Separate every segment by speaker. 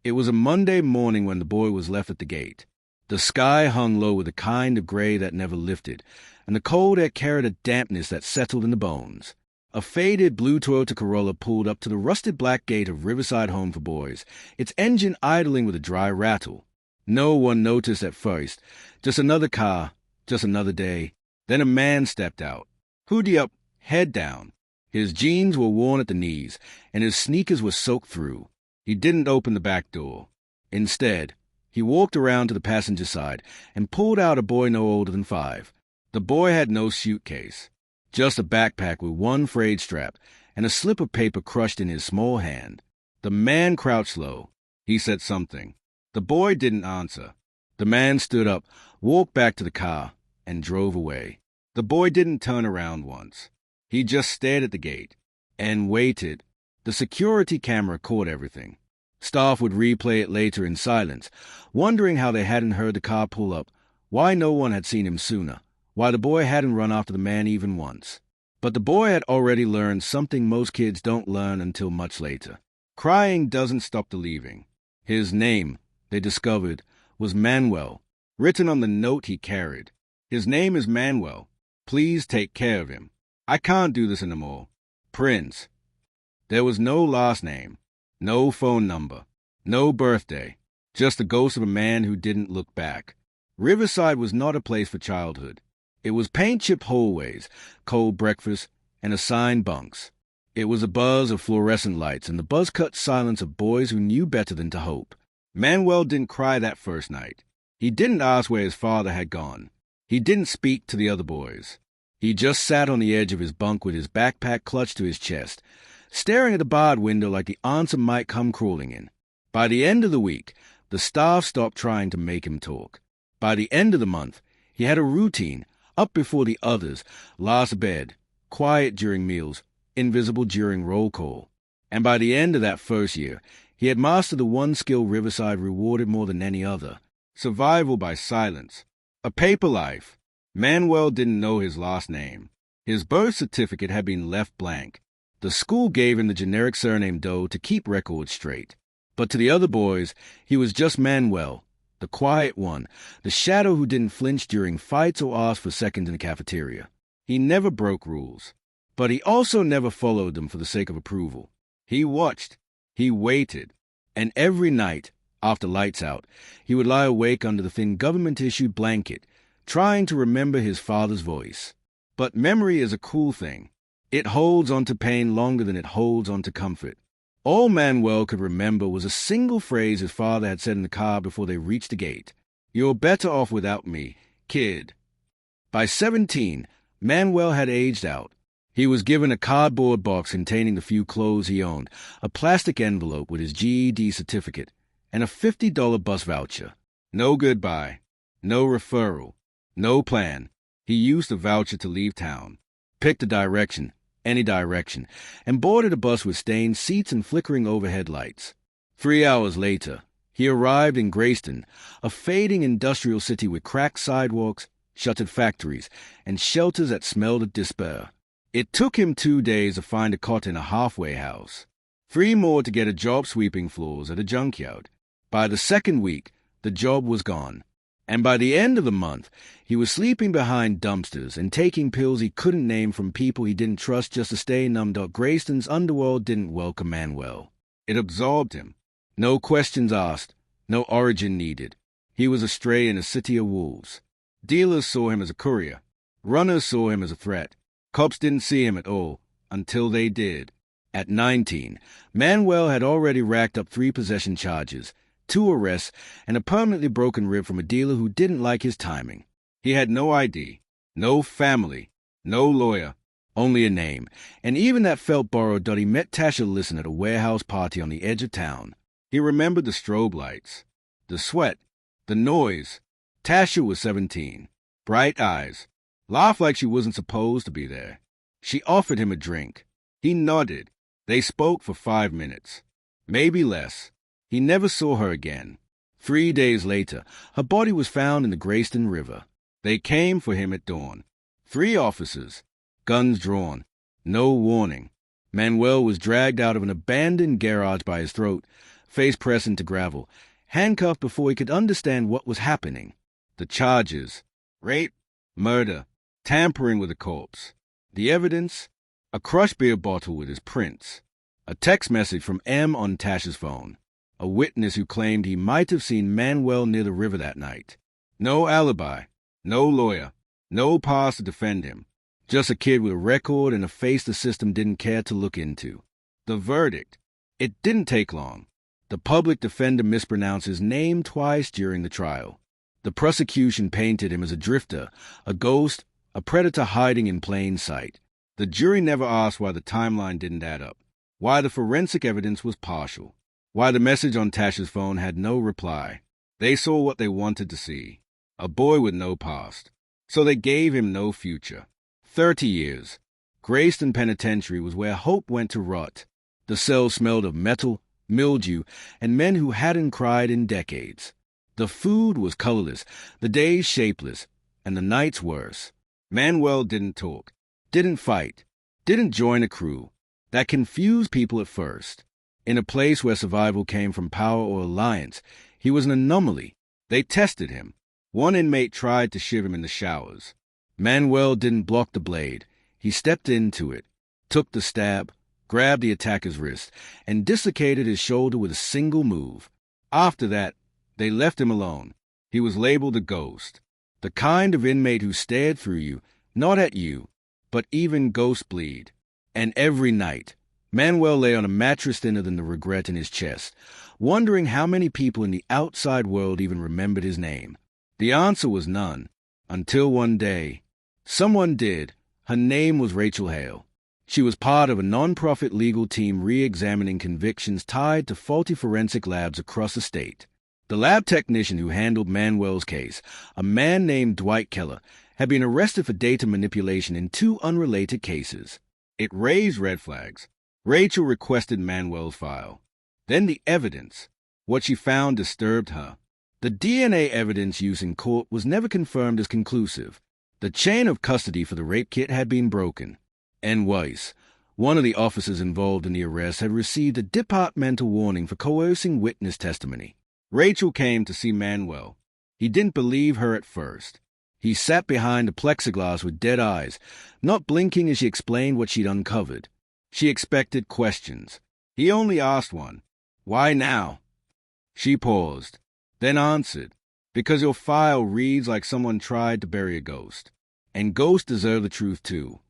Speaker 1: It was a Monday morning when the boy was left at the gate. The sky hung low with a kind of gray that never lifted, and the cold air carried a dampness that settled in the bones. A faded blue Toyota Corolla pulled up to the rusted black gate of Riverside Home for Boys, its engine idling with a dry rattle. No one noticed at first. Just another car, just another day. Then a man stepped out, hoodie up, head down. His jeans were worn at the knees, and his sneakers were soaked through. He didn't open the back door. Instead, he walked around to the passenger side and pulled out a boy no older than 5. The boy had no suitcase, just a backpack with one frayed strap and a slip of paper crushed in his small hand. The man crouched low. He said something. The boy didn't answer. The man stood up, walked back to the car, and drove away. The boy didn't turn around once. He just stared at the gate and waited. The security camera caught everything. Staff would replay it later in silence, wondering how they hadn't heard the car pull up, why no one had seen him sooner, why the boy hadn't run after the man even once. But the boy had already learned something most kids don't learn until much later. Crying doesn't stop the leaving. His name, they discovered, was Manuel, written on the note he carried. His name is Manuel. Please take care of him. I can't do this anymore. Prince. There was no last name, no phone number, no birthday, just the ghost of a man who didn't look back. Riverside was not a place for childhood. It was paint-chipped hallways, cold breakfast, and assigned bunks. It was a buzz of fluorescent lights and the buzz-cut silence of boys who knew better than to hope. Manuel didn't cry that first night. He didn't ask where his father had gone. He didn't speak to the other boys. He just sat on the edge of his bunk with his backpack clutched to his chest, staring at the barred window like the answer might come crawling in. By the end of the week, the staff stopped trying to make him talk. By the end of the month, he had a routine, up before the others, last bed, quiet during meals, invisible during roll call. And by the end of that first year, he had mastered the one skill Riverside rewarded more than any other: survival by silence. A paper life. Manuel didn't know his last name. His birth certificate had been left blank. The school gave him the generic surname Doe to keep records straight. But to the other boys, he was just Manuel, the quiet one, the shadow who didn't flinch during fights or ask for seconds in the cafeteria. He never broke rules, but he also never followed them for the sake of approval. He watched, he waited, and every night, after lights out, he would lie awake under the thin government-issued blanket, trying to remember his father's voice. But memory is a cool thing. It holds on to pain longer than it holds on to comfort. All Manuel could remember was a single phrase his father had said in the car before they reached the gate. "You're better off without me, kid." By 17, Manuel had aged out. He was given a cardboard box containing the few clothes he owned, a plastic envelope with his GED certificate, and a $50 bus voucher. No goodbye, no referral, no plan. He used the voucher to leave town, picked a direction, any direction, and boarded a bus with stained seats and flickering overhead lights. 3 hours later, he arrived in Grayston, a fading industrial city with cracked sidewalks, shuttered factories, and shelters that smelled of despair. It took him 2 days to find a cot in a halfway house, 3 more to get a job sweeping floors at a junkyard. By the second week, the job was gone. And by the end of the month, he was sleeping behind dumpsters and taking pills he couldn't name from people he didn't trust just to stay numbed up. Grayston's underworld didn't welcome Manuel. It absorbed him. No questions asked, no origin needed. He was a stray in a city of wolves. Dealers saw him as a courier. Runners saw him as a threat. Cops didn't see him at all, until they did. At 19, Manuel had already racked up 3 possession charges, 2 arrests, and a permanently broken rib from a dealer who didn't like his timing. He had no ID, no family, no lawyer, only a name, and even that felt borrowed that he met Tasha Listen at a warehouse party on the edge of town. He remembered the strobe lights, the sweat, the noise. Tasha was 17, bright eyes, laughed like she wasn't supposed to be there. She offered him a drink. He nodded. They spoke for 5 minutes, maybe less. He never saw her again. 3 days later, her body was found in the Grayston River. They came for him at dawn. 3 officers, guns drawn, no warning. Manuel was dragged out of an abandoned garage by his throat, face pressed into gravel, handcuffed before he could understand what was happening. The charges: rape, murder, tampering with a corpse. The evidence: a crushed beer bottle with his prints, a text message from M on Tasha's phone, a witness who claimed he might have seen Manuel near the river that night. No alibi, no lawyer, no past to defend him. Just a kid with a record and a face the system didn't care to look into. The verdict: it didn't take long. The public defender mispronounced his name twice during the trial. The prosecution painted him as a drifter, a ghost, a predator hiding in plain sight. The jury never asked why the timeline didn't add up, why the forensic evidence was partial, why the message on Tasha's phone had no reply. They saw what they wanted to see: a boy with no past. So they gave him no future. 30 years. Grayston Penitentiary was where hope went to rot. The cell smelled of metal, mildew, and men who hadn't cried in decades. The food was colorless, the days shapeless, and the nights worse. Manuel didn't talk, didn't fight, didn't join a crew. That confused people at first. In a place where survival came from power or alliance, he was an anomaly. They tested him. One inmate tried to shiv him in the showers. Manuel didn't block the blade. He stepped into it, took the stab, grabbed the attacker's wrist, and dislocated his shoulder with a single move. After that, they left him alone. He was labeled a ghost, the kind of inmate who stared through you, not at you, but even ghost bleed. And every night, Manuel lay on a mattress thinner than the regret in his chest, wondering how many people in the outside world even remembered his name. The answer was none, until one day, someone did. Her name was Manuel Hale. She was part of a non-profit legal team re-examining convictions tied to faulty forensic labs across the state. The lab technician who handled Manuel's case, a man named Dwight Keller, had been arrested for data manipulation in 2 unrelated cases. It raised red flags. Rachel requested Manuel's file. Then the evidence. What she found disturbed her. The DNA evidence used in court was never confirmed as conclusive. The chain of custody for the rape kit had been broken. And Weiss, one of the officers involved in the arrest, had received a departmental warning for coercing witness testimony. Rachel came to see Manuel. He didn't believe her at first. He sat behind a plexiglass with dead eyes, not blinking as she explained what she'd uncovered. She expected questions. He only asked one: "Why now?" She paused, then answered: "Because your file reads like someone tried to bury a ghost. And ghosts deserve the truth too."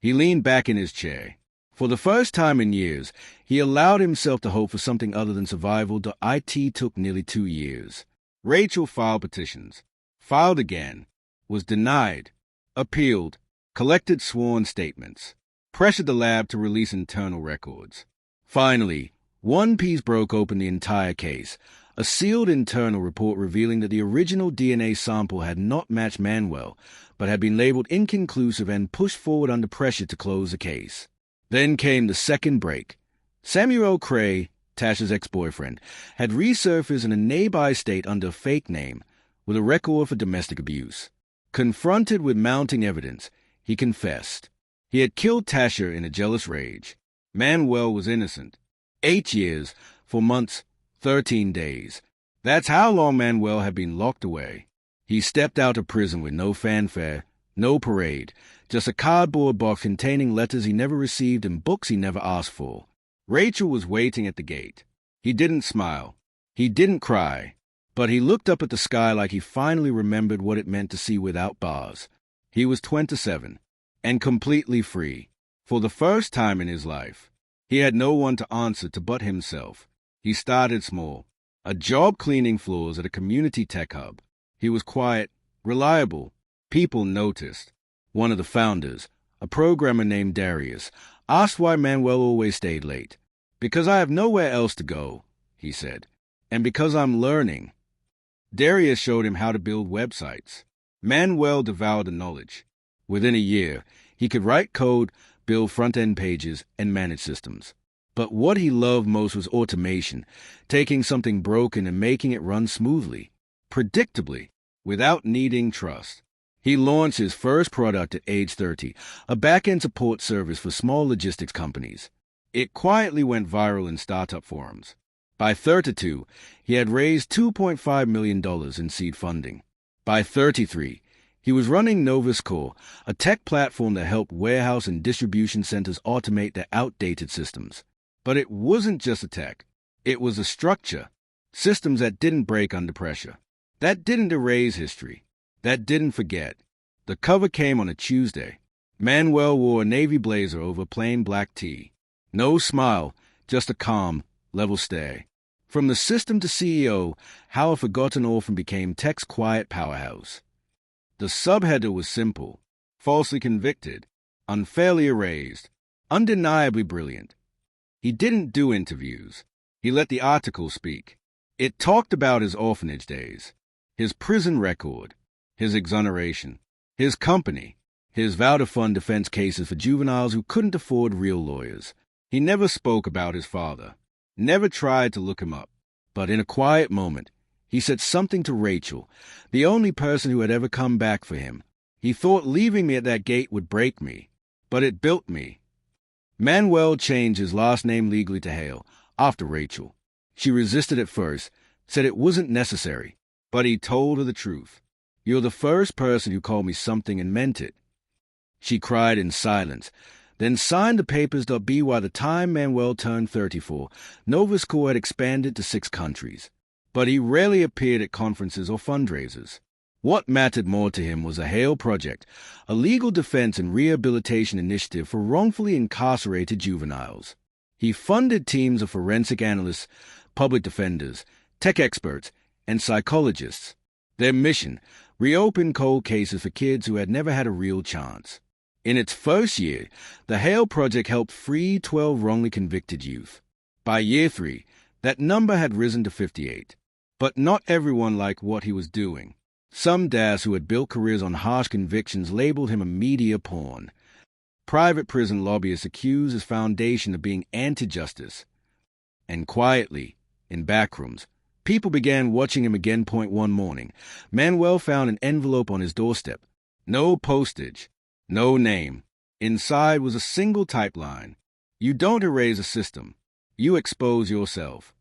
Speaker 1: He leaned back in his chair. For the first time in years, he allowed himself to hope for something other than survival. The IT took nearly 2 years. Rachel filed petitions, filed again, was denied, appealed, collected sworn statements, pressured the lab to release internal records. Finally, one piece broke open the entire case, a sealed internal report revealing that the original DNA sample had not matched Manuel, but had been labeled inconclusive and pushed forward under pressure to close the case. Then came the second break. Samuel Cray, Tasha's ex-boyfriend, had resurfaced in a nearby state under a fake name, with a record for domestic abuse. Confronted with mounting evidence, he confessed. He had killed Tasha in a jealous rage. Manuel was innocent. 8 years, 4 months, 13 days. That's how long Manuel had been locked away. He stepped out of prison with no fanfare, no parade, just a cardboard box containing letters he never received and books he never asked for. Rachel was waiting at the gate. He didn't smile. He didn't cry. But he looked up at the sky like he finally remembered what it meant to see without bars. He was 27, and completely free. For the first time in his life, he had no one to answer to but himself. He started small, a job cleaning floors at a community tech hub. He was quiet, reliable. People noticed. One of the founders, a programmer named Darius, asked why Manuel always stayed late. "Because I have nowhere else to go," he said, "and because I'm learning." Darius showed him how to build websites. Manuel devoured the knowledge. Within a year, he could write code, build front-end pages, and manage systems. But what he loved most was automation, taking something broken and making it run smoothly, predictably, without needing trust. He launched his first product at age 30, a back-end support service for small logistics companies. It quietly went viral in startup forums. By 32, he had raised $2.5 million in seed funding. By 33, he was running Novuscore, a tech platform that helped warehouse and distribution centers automate their outdated systems. But it wasn't just a tech. It was a structure. Systems that didn't break under pressure. That didn't erase history. That didn't forget. The cover came on a Tuesday. Manuel wore a navy blazer over plain black tee. No smile, just a calm, level stare. From the system to CEO, how a forgotten orphan became tech's quiet powerhouse. The subheader was simple: falsely convicted, unfairly erased, undeniably brilliant. He didn't do interviews. He let the article speak. It talked about his orphanage days, his prison record, his exoneration, his company, his vow to fund defense cases for juveniles who couldn't afford real lawyers. He never spoke about his father, never tried to look him up. But in a quiet moment, he said something to Rachel, the only person who had ever come back for him. He thought leaving me at that gate would break me, but it built me. Manuel changed his last name legally to Hale, after Rachel. She resisted at first, said it wasn't necessary, but he told her the truth. "You're the first person who called me something and meant it." She cried in silence, then signed the papers. By the time Manuel turned 34, Novuscore had expanded to 6 countries. But he rarely appeared at conferences or fundraisers. What mattered more to him was a Hale Project, a legal defense and rehabilitation initiative for wrongfully incarcerated juveniles. He funded teams of forensic analysts, public defenders, tech experts, and psychologists. Their mission: reopen cold cases for kids who had never had a real chance. In its first year, the Hale Project helped free 12 wrongly convicted youth. By year 3, that number had risen to 58. But not everyone liked what he was doing. Some dads who had built careers on harsh convictions labeled him a media pawn. Private prison lobbyists accused his foundation of being anti-justice. And quietly, in backrooms, people began watching him again. One morning, Manuel found an envelope on his doorstep. No postage, no name. Inside was a single typed line: "You don't erase a system. You expose yourself."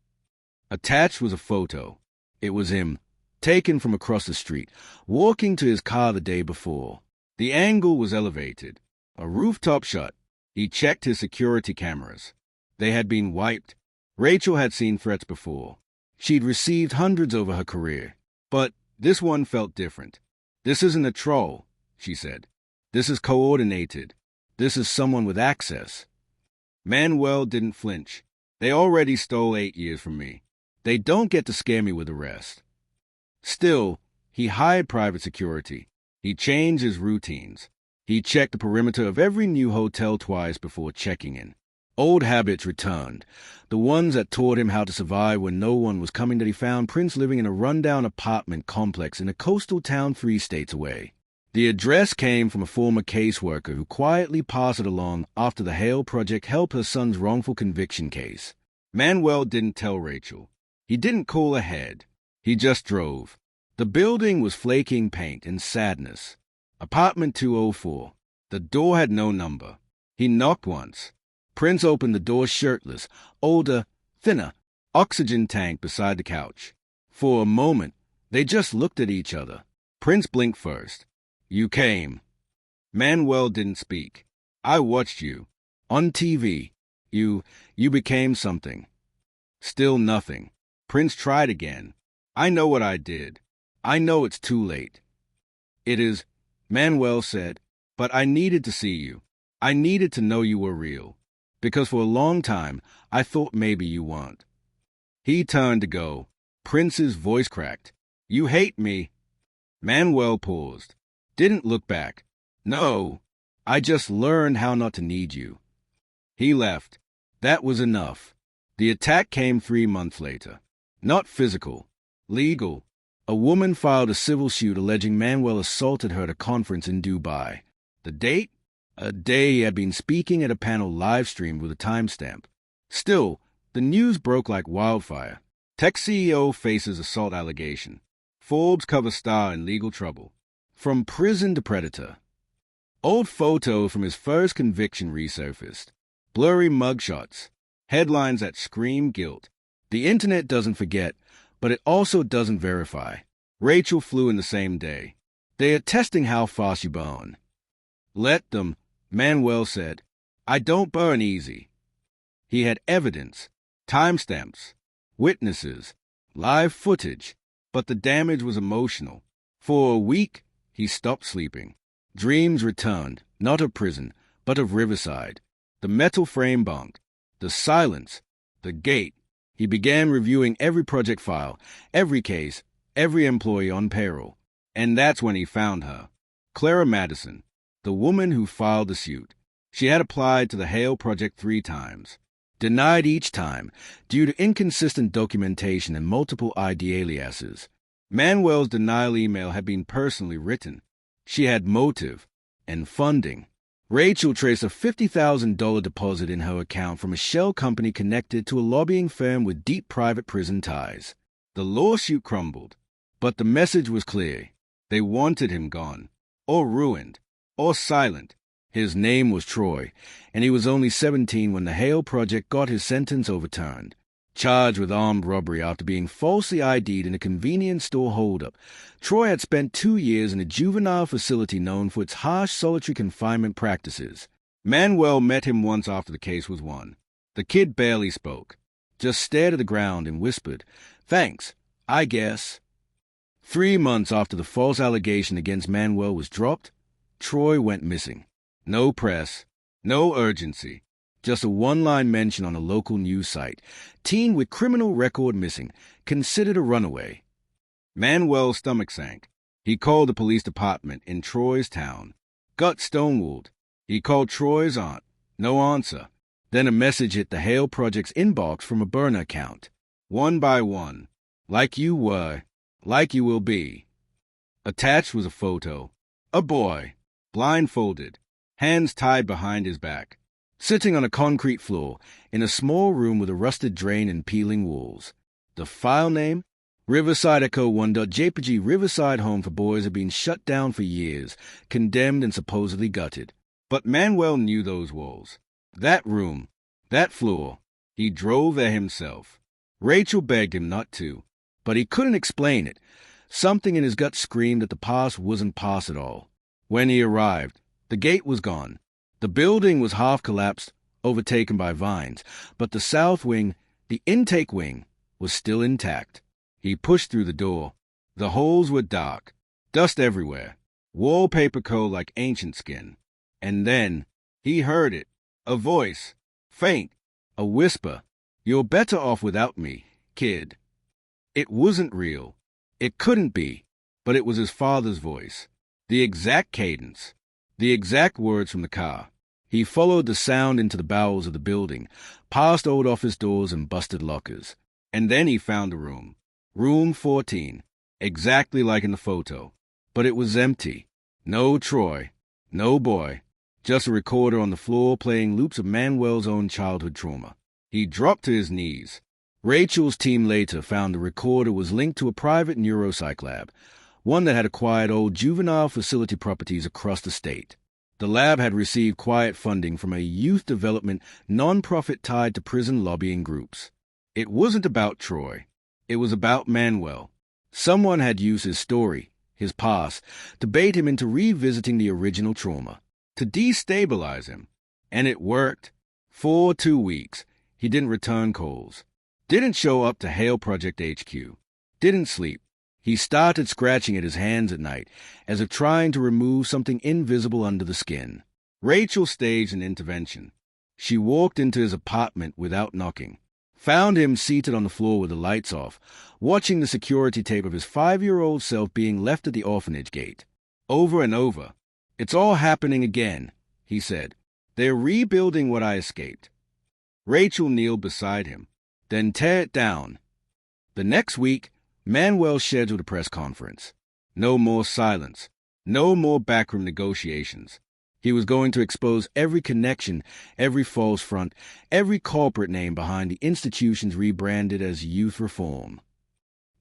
Speaker 1: Attached was a photo. It was him, taken from across the street, walking to his car the day before. The angle was elevated, a rooftop shot. He checked his security cameras. They had been wiped. Rachel had seen threats before. She'd received hundreds over her career. But this one felt different. "This isn't a troll," she said. "This is coordinated. This is someone with access." Manuel didn't flinch. "They already stole 8 years from me. They don't get to scare me with arrest." Still, he hired private security. He changed his routines. He checked the perimeter of every new hotel twice before checking in. Old habits returned, the ones that taught him how to survive when no one was coming. That he found Prince living in a rundown apartment complex in a coastal town 3 states away. The address came from a former caseworker who quietly passed it along after the Hale Project helped her son's wrongful conviction case. Manuel didn't tell Rachel. He didn't call ahead. He just drove. The building was flaking paint and sadness. Apartment 204. The door had no number. He knocked once. Prince opened the door shirtless, older, thinner, oxygen tank beside the couch. For a moment, they just looked at each other. Prince blinked first. "You came." Manuel didn't speak. "I watched you. On TV. You became something." Still nothing. Prince tried again. "I know what I did. I know it's too late." "It is," Manuel said, "but I needed to see you. I needed to know you were real. Because for a long time, I thought maybe you weren't." He turned to go. Prince's voice cracked. "You hate me." Manuel paused. Didn't look back. "No, I just learned how not to need you." He left. That was enough. The attack came 3 months later. Not physical. Legal. A woman filed a civil suit alleging Manuel assaulted her at a conference in Dubai. The date? A day he had been speaking at a panel live-streamed with a timestamp. Still, the news broke like wildfire. Tech CEO faces assault allegation. Forbes cover star in legal trouble. From prison to predator. Old photos from his first conviction resurfaced. Blurry mugshots. Headlines that scream guilt. The internet doesn't forget, but it also doesn't verify. Rachel flew in the same day. They are testing how fast you burn. Let them, Manuel said. I don't burn easy. He had evidence, timestamps, witnesses, live footage, but the damage was emotional. For a week, he stopped sleeping. Dreams returned, not of prison, but of Riverside. The metal frame bunk, the silence, the gate. He began reviewing every project file, every case, every employee on payroll. And that's when he found her. Clara Madison, the woman who filed the suit. She had applied to the Hale project 3 times. Denied each time, due to inconsistent documentation and multiple ID aliases. Manuel's denial email had been personally written. She had motive and funding. Rachel traced a $50,000 deposit in her account from a shell company connected to a lobbying firm with deep private prison ties. The lawsuit crumbled, but the message was clear. They wanted him gone, or ruined, or silent. His name was Troy, and he was only 17 when the Hale Project got his sentence overturned. Charged with armed robbery after being falsely ID'd in a convenience store holdup, Troy had spent 2 years in a juvenile facility known for its harsh solitary confinement practices. Manuel met him once after the case was won. The kid barely spoke, just stared at the ground and whispered, "Thanks, I guess." 3 months after the false allegation against Manuel was dropped, Troy went missing. No press, no urgency, just a one-line mention on a local news site. Teen with criminal record missing, considered a runaway. Manuel's stomach sank. He called the police department in Troy's town. Got stonewalled. He called Troy's aunt. No answer. Then a message hit the Hale Project's inbox from a burner account. One by one. Like you were. Like you will be. Attached was a photo. A boy. Blindfolded. Hands tied behind his back, sitting on a concrete floor in a small room with a rusted drain and peeling walls. The file name? Riverside Echo 1.jpg. Riverside Home for Boys had been shut down for years, condemned and supposedly gutted. But Manuel knew those walls. That room. That floor. He drove there himself. Rachel begged him not to, but he couldn't explain it. Something in his gut screamed that the past wasn't past at all. When he arrived, the gate was gone. The building was half collapsed, overtaken by vines, but the south wing, the intake wing, was still intact. He pushed through the door. The holes were dark, dust everywhere, wallpaper coat like ancient skin. And then he heard it, a voice, faint, a whisper, "You're better off without me, kid." It wasn't real. It couldn't be, but it was his father's voice. The exact cadence. The exact words from the car. He followed the sound into the bowels of the building, past old office doors and busted lockers. And then he found a room. Room 14. Exactly like in the photo. But it was empty. No Troy. No boy. Just a recorder on the floor playing loops of Manuel's own childhood trauma. He dropped to his knees. Rachel's team later found the recorder was linked to a private neuropsych lab, one that had acquired old juvenile facility properties across the state. The lab had received quiet funding from a youth development non-profit tied to prison lobbying groups. It wasn't about Troy. It was about Manuel. Someone had used his story, his past, to bait him into revisiting the original trauma, to destabilize him. And it worked. For 2 weeks, he didn't return calls. Didn't show up to Hale Project HQ. Didn't sleep. He started scratching at his hands at night, as if trying to remove something invisible under the skin. Rachel staged an intervention. She walked into his apartment without knocking, found him seated on the floor with the lights off, watching the security tape of his 5-year-old self being left at the orphanage gate. Over and over. "It's all happening again," he said. "They're rebuilding what I escaped." Rachel kneeled beside him. "Then tear it down." The next week, Manuel scheduled a press conference. No more silence. No more backroom negotiations. He was going to expose every connection, every false front, every corporate name behind the institutions rebranded as Youth Reform.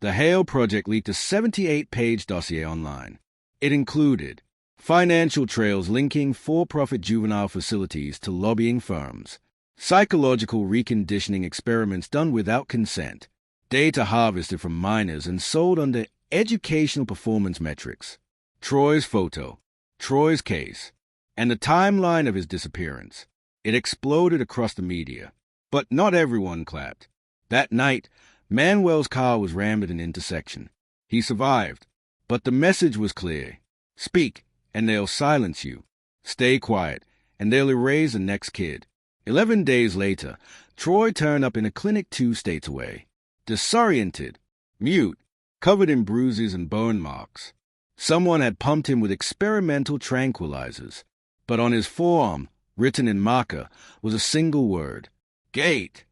Speaker 1: The Hale Project leaked a 78-page dossier online. It included financial trails linking for-profit juvenile facilities to lobbying firms, Psychological reconditioning experiments done without consent. Data harvested from minors and sold under educational performance metrics. Troy's photo, Troy's case, and the timeline of his disappearance. It exploded across the media. But not everyone clapped. That night, Manuel's car was rammed at an intersection. He survived, but the message was clear. Speak, and they'll silence you. Stay quiet, and they'll erase the next kid. 11 days later, Troy turned up in a clinic 2 states away. Disoriented, mute, covered in bruises and burn marks. Someone had pumped him with experimental tranquilizers, but on his forearm, written in marker, was a single word: gate.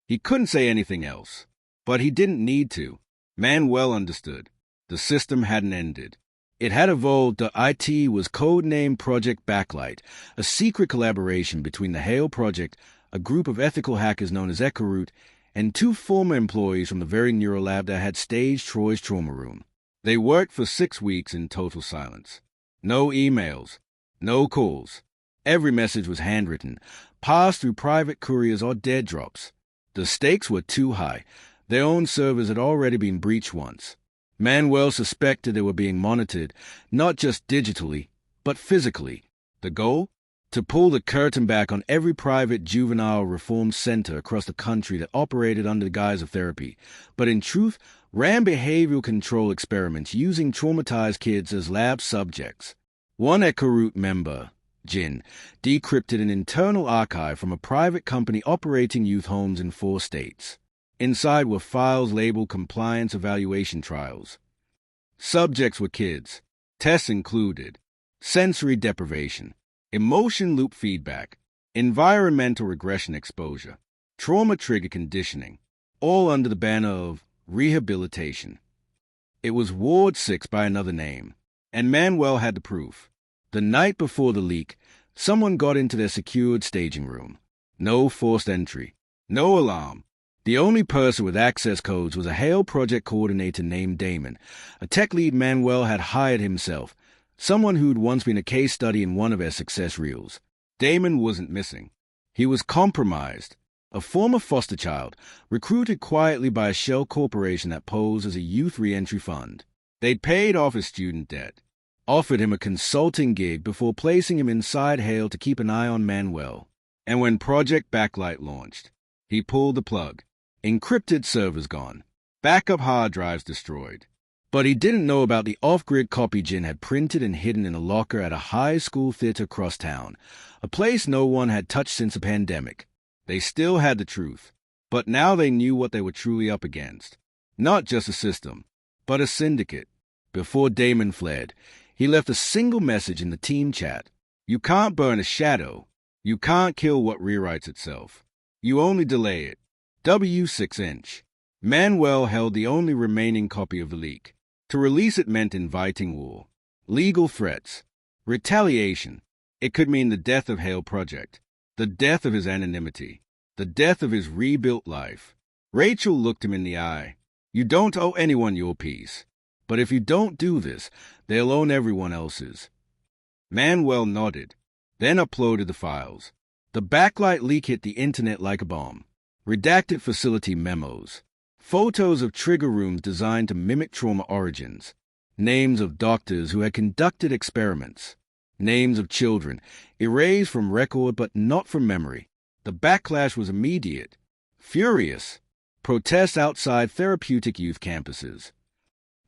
Speaker 1: He couldn't say anything else, but he didn't need to. Manuel understood. The system hadn't ended. It had evolved. The IT was codenamed Project Backlight, a secret collaboration between the Hale Project, a group of ethical hackers known as Accusation, and 2 former employees from the very neural lab that had staged Troy's trauma room. They worked for 6 weeks in total silence. No emails, no calls. Every message was handwritten, passed through private couriers or dead drops. The stakes were too high. Their own servers had already been breached once. Manuel suspected they were being monitored, not just digitally, but physically. The goal? To pull the curtain back on every private juvenile reform center across the country that operated under the guise of therapy, but in truth ran behavioral control experiments using traumatized kids as lab subjects. One Accusation member, Jin, decrypted an internal archive from a private company operating youth homes in 4 states. Inside were files labeled compliance evaluation trials. Subjects were kids. Tests included sensory deprivation, emotion loop feedback, environmental regression exposure, trauma trigger conditioning, all under the banner of rehabilitation. It was Ward 6 by another name, and Manuel had the proof. The night before the leak, someone got into their secured staging room. No forced entry, no alarm. The only person with access codes was a Hale project coordinator named Damon, a tech lead Manuel had hired himself, someone who'd once been a case study in one of their success reels. Damon wasn't missing. He was compromised. A former foster child, recruited quietly by a shell corporation that posed as a youth re-entry fund. They'd paid off his student debt, offered him a consulting gig before placing him inside Hale to keep an eye on Manuel. And when Project Backlight launched, he pulled the plug. Encrypted servers gone. Backup hard drives destroyed. But he didn't know about the off-grid copy Jin had printed and hidden in a locker at a high school theater across town, a place no one had touched since the pandemic. They still had the truth, but now they knew what they were truly up against. Not just a system, but a syndicate. Before Damon fled, he left a single message in the team chat. You can't burn a shadow. You can't kill what rewrites itself. You only delay it. W6-inch. Manuel held the only remaining copy of the leak. To release it meant inviting war. Legal threats. Retaliation. It could mean the death of Hale Project. The death of his anonymity. The death of his rebuilt life. Rachel looked him in the eye. You don't owe anyone your piece. But if you don't do this, they'll own everyone else's. Manuel nodded, then uploaded the files. The Backlight leak hit the internet like a bomb. Redacted facility memos. Photos of trigger rooms designed to mimic trauma origins. Names of doctors who had conducted experiments. Names of children, erased from record but not from memory. The backlash was immediate. Furious. Protests outside therapeutic youth campuses.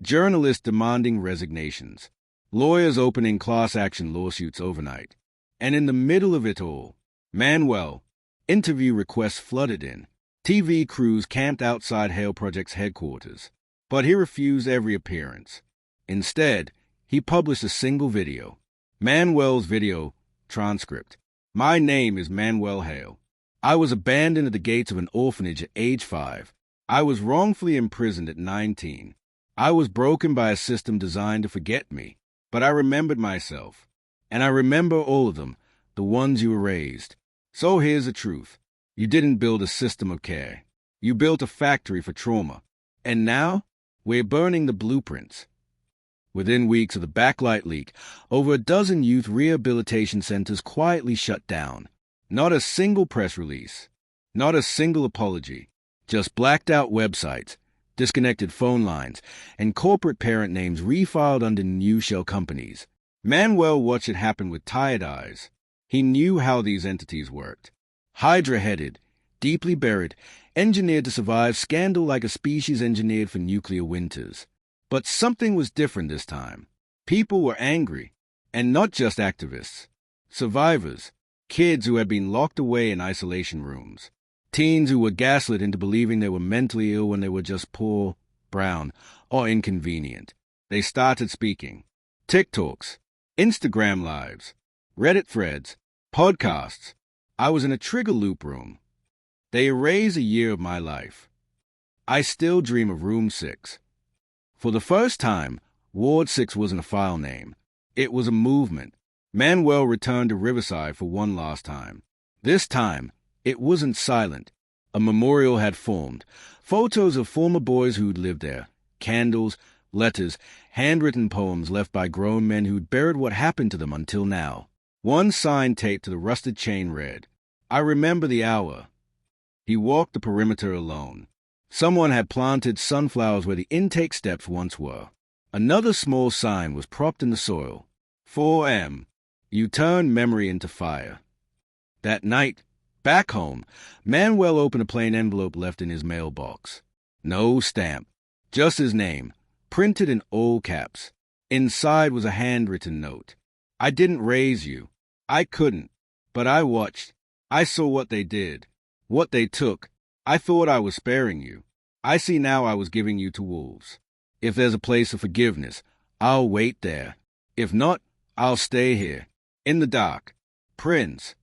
Speaker 1: Journalists demanding resignations. Lawyers opening class-action lawsuits overnight. And in the middle of it all, Manuel. Interview requests flooded in. TV crews camped outside Hale Project's headquarters. But he refused every appearance. Instead, he published a single video. Manuel's video transcript. My name is Manuel Hale. I was abandoned at the gates of an orphanage at age 5. I was wrongfully imprisoned at 19. I was broken by a system designed to forget me. But I remembered myself. And I remember all of them, the ones you erased. So here's the truth. You didn't build a system of care. You built a factory for trauma. And now, we're burning the blueprints. Within weeks of the Backlight leak, over a dozen youth rehabilitation centers quietly shut down. Not a single press release. Not a single apology. Just blacked out websites, disconnected phone lines, and corporate parent names refiled under new shell companies. Manuel watched it happen with tired eyes. He knew how these entities worked. Hydra-headed, deeply buried, engineered to survive scandal like a species engineered for nuclear winters. But something was different this time. People were angry, and not just activists. Survivors, kids who had been locked away in isolation rooms. Teens who were gaslit into believing they were mentally ill when they were just poor, brown, or inconvenient. They started speaking. TikToks, Instagram lives, Reddit threads, podcasts. I was in a trigger loop room. They erased a year of my life. I still dream of Room 6. For the first time, Ward 6 wasn't a file name. It was a movement. Manuel returned to Riverside for one last time. This time, it wasn't silent. A memorial had formed. Photos of former boys who'd lived there. Candles, letters, handwritten poems left by grown men who'd buried what happened to them until now. One sign taped to the rusted chain read, "I remember the hour." He walked the perimeter alone. Someone had planted sunflowers where the intake steps once were. Another small sign was propped in the soil. 4M. You turn memory into fire. That night, back home, Manuel opened a plain envelope left in his mailbox. No stamp, just his name, printed in all caps. Inside was a handwritten note. "I didn't raise you. I couldn't. But I watched. I saw what they did. What they took. I thought I was sparing you. I see now I was giving you to wolves. If there's a place of forgiveness, I'll wait there. If not, I'll stay here. In the dark. Prince."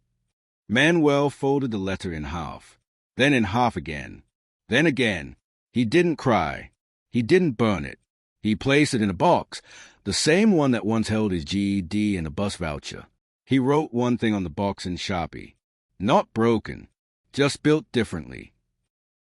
Speaker 1: Manuel folded the letter in half. Then in half again. Then again. He didn't cry. He didn't burn it. He placed it in a box, the same one that once held his GED and a bus voucher. He wrote one thing on the box in Sharpie. Not broken. Just built differently.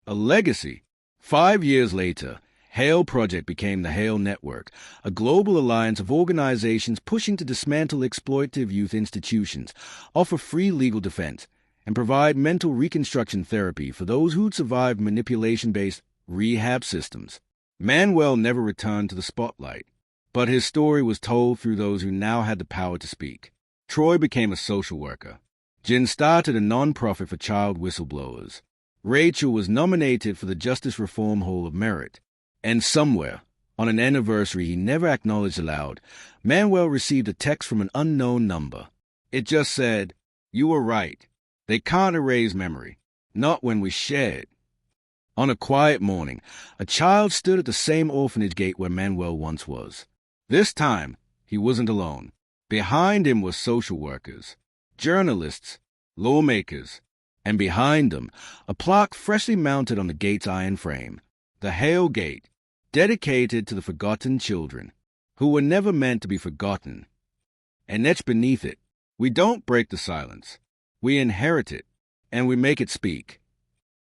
Speaker 1: A legacy. 5 years later, Hale Project became the Hale Network, a global alliance of organizations pushing to dismantle exploitative youth institutions, offer free legal defense, and provide mental reconstruction therapy for those who'd survived manipulation-based rehab systems. Manuel never returned to the spotlight, but his story was told through those who now had the power to speak. Troy became a social worker. Jen started a non-profit for child whistleblowers. Rachel was nominated for the Justice Reform Hall of Merit. And somewhere, on an anniversary he never acknowledged aloud, Manuel received a text from an unknown number. It just said, "You were right. They can't erase memory. Not when we share it." On a quiet morning, a child stood at the same orphanage gate where Manuel once was. This time, he wasn't alone. Behind him were social workers, journalists, lawmakers, and behind them, a plaque freshly mounted on the gate's iron frame. The Hale Gate, dedicated to the forgotten children, who were never meant to be forgotten. And etched beneath it, "We don't break the silence. We inherit it, and we make it speak."